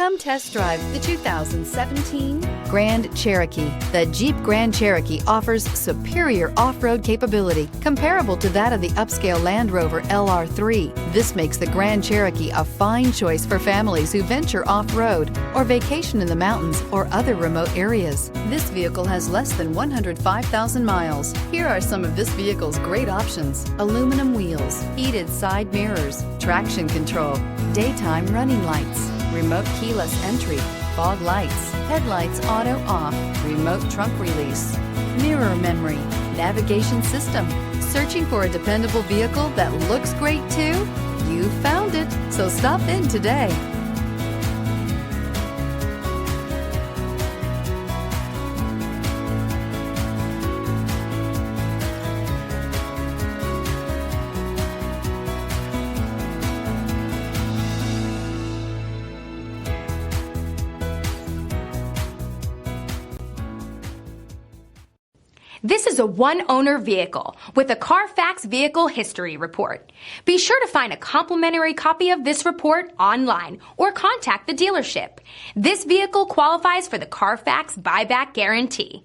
Come test drive the 2017 Grand Cherokee. The Jeep Grand Cherokee offers superior off-road capability comparable to that of the upscale Land Rover LR3. This makes the Grand Cherokee a fine choice for families who venture off-road or vacation in the mountains or other remote areas. This vehicle has less than 105,000 miles. Here are some of this vehicle's great options: aluminum wheels, heated side mirrors, traction control, daytime running lights, remote keyless entry, fog lights, headlights auto off, remote trunk release, mirror memory, navigation system. Searching for a dependable vehicle that looks great too? You found it, so stop in today. This is a one-owner vehicle with a Carfax Vehicle History Report. Be sure to find a complimentary copy of this report online or contact the dealership. This vehicle qualifies for the Carfax Buyback Guarantee.